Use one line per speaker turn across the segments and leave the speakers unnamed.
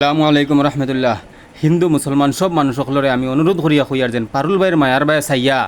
আসসালামু আলাইকুম রহমতুল্লাহ। হিন্দু মুসলমান সব মানুষ সকলরে আমি অনুরোধ করিয়া খুঁয়ার যেন পারুল ভাইয়ের মায়ার ভাই চাইয়া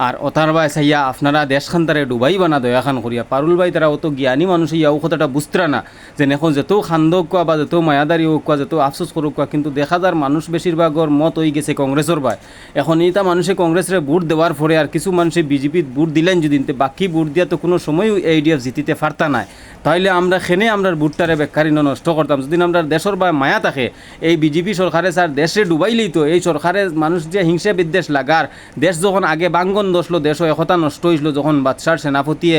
আর অতার ভাই চাইয়া আপনারা দেশখান তারে ডুবাই বানা দয়াখান করিয়া পারুল ভাই তারা অত জ্ঞানী মানুষ ইয়া ও কথাটা বুঝতরা না যে এখন যত খান্দক কোয়া বা যত মায়াদারি হোক কোয়া যত আফসোস করুক কোয়া কিন্তু দেখা যার মানুষ বেশিরভাগর মত হয়ে গেছে কংগ্রেসের ভাই। এখন এইটা মানুষে কংগ্রেসের ভোট দেওয়ার পরে আর কিছু মানুষে বিজেপির ভোট দিলেন যদি বাকি ভোট দিয়া তো কোনো সময় এইডিএফ জিতিতে পারতা নাই। তাইলে আমরা খেনে আমরা ভোটটারে বেকারি নষ্ট করতাম যদি আমরা দেশের বা মায়া থাকে। এই বিজেপি সরকারে স্যার দেশে ডুবাইলেই তো এই সরকারের মানুষ যে হিংসা বিদ্বেষ লাগার দেশ যখন আগে বাঙ্গন দশলো দেশও একতা নষ্ট হয়েছিল যখন বাদশার সেনাপতিয়ে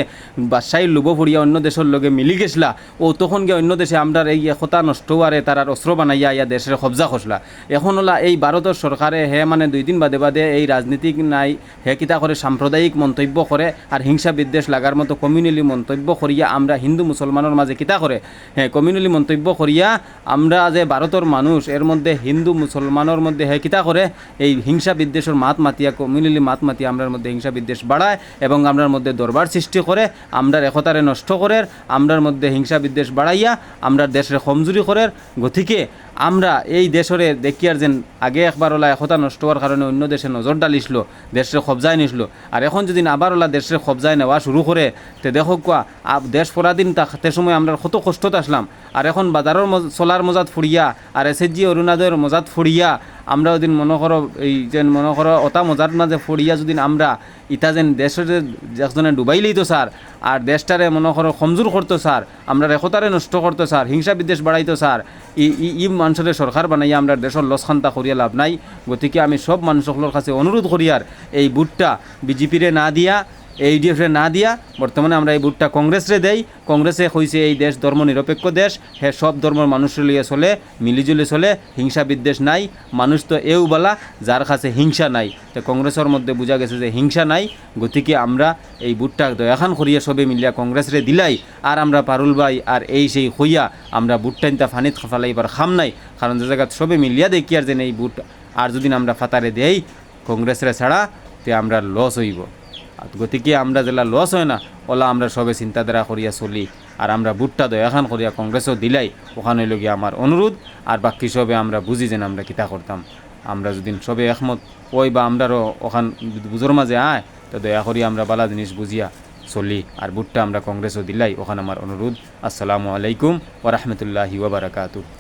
বাদশাহীর লোভ ফড়িয়া অন্য দেশের লগে মিলি গেছিলা ও তখন গিয়ে অন্য দেশে আমরা এই একতা নষ্ট হওয়ারে তারার অস্ত্র বানাইয়া ইয়া দেশের কবজা খসলা। এখন হলা এই ভারতের সরকারে হে মানে 2 দিন বাদে বাদে এই রাজনীতিক নাই হে কিতা করে সাম্প্রদায়িক মন্তব্য করে আর হিংসা বিদ্বেষ লাগার মতো কমিউনালি মন্তব্য করিয়া আমরা হিন্দু মুসলমানের মাঝে কিতা করে হ্যাঁ কমিউনালি মন্তব্য করিয়া আমরা যে ভারতের মানুষ এর মধ্যে হিন্দু মুসলমানের মধ্যে হে কিতা করে এই হিংসা বিদ্বেষের মাত মাতিয়া কমিউনালি মাত মাতিয়া আমরার মধ্যে হিংসা বিদ্বেষ বাড়ায় এবং আমরার মধ্যে দরবার সৃষ্টি করে আমরার একতারে নষ্ট করে আমরার মধ্যে হিংসা বিদ্বেষ বাড়াইয়া আমরা দেশের কমজোরি করে। গতিকে আমরা এই দেশরে দেখিয়ার যেন আগে একবার ওলা একতা নষ্ট হওয়ার কারণে অন্য দেশে নজর ডালিছিল দেশের কবজায় নিছিল আর এখন যদি আবার ওলা দেশের কবজায় নেওয়া শুরু করে তে দেখো কোয়া দেশ পরাধীন থাকতে সময় আমরা কত কষ্টতে আসলাম আর এখন বাজারের চলার মজাত ফুরিয়া আর এসএসজি অরুণোদয়ের মজাত ফুরিয়া আমরা ওদিন মনে করো এই যেন মনে করো অতা মজার মাঝে ফুরিয়া যদি আমরা ইটা যেন দেশের একজনে ডুবাইলেই তো স্যার আর দেশটারে মনে করো কমজোর করতো স্যার আমরা একতারে নষ্ট করতো স্যার হিংসা বিদ্বেষ বাড়াইতো স্যার ই মানুষের সরকার বানাইয়া আমরা দেশের লসখান্তা করিয়া লাভ নাই। গতিকে আমি সব মানুষগুলোর কাছে অনুরোধ করিয়ার এই ভোটটা বিজেপিরে না দিয়া এইডিএফে না দিয়া বর্তমানে আমরা এই ভোটটা কংগ্রেসরে দেই। কংগ্রেসে হয়েছে এই দেশ ধর্ম নিরপেক্ষ দেশ হ্যাঁ সব ধর্মের মানুষের লিয়ে চলে মিলিজুলি চলে হিংসা বিদ্বেষ নাই মানুষ তো এও বলা যার কাছে হিংসা নাই তো কংগ্রেসের মধ্যে বোঝা গেছে যে হিংসা নাই। গতিকে আমরা এই ভোটটা দয়াখান করিয়া সবে মিলিয়া কংগ্রেসরে দিলাই আর আমরা পারুল ভাই আর এই সেই হইয়া আমরা ভোটটা নিতে ফানিত ফালাইবার খাম নাই কারণ যে জায়গা সবে মিলিয়া দেখি আর যে এই ভোট আর যদি আমরা ফাতারে দেই কংগ্রেসরে ছাড়া তে আমরা লস হইব। গতিকে আমরা যেলা লস হয় না ওলা আমরা সবে চিন্তাধারা করিয়া চলি আর আমরা ভোটটা দয়াখান করিয়া কংগ্রেসও দিলাই ওখানে লগিয়া আমার অনুরোধ আর বাকি সবে আমরা বুঝি যেন আমরা কিতা করতাম আমরা যদি সবে একমত ওই বা আমরারও ওখান বুঝোর মাঝে আয় তো দয়া করি আমরা বালা জিনিস বুঝিয়া চলি আর ভোটটা আমরা কংগ্রেসও দিলাই ওখানে আমার অনুরোধ। আসসালামু আলাইকুম ওয়া রাহমাতুল্লাহি ওয়া বারাকাতুহু।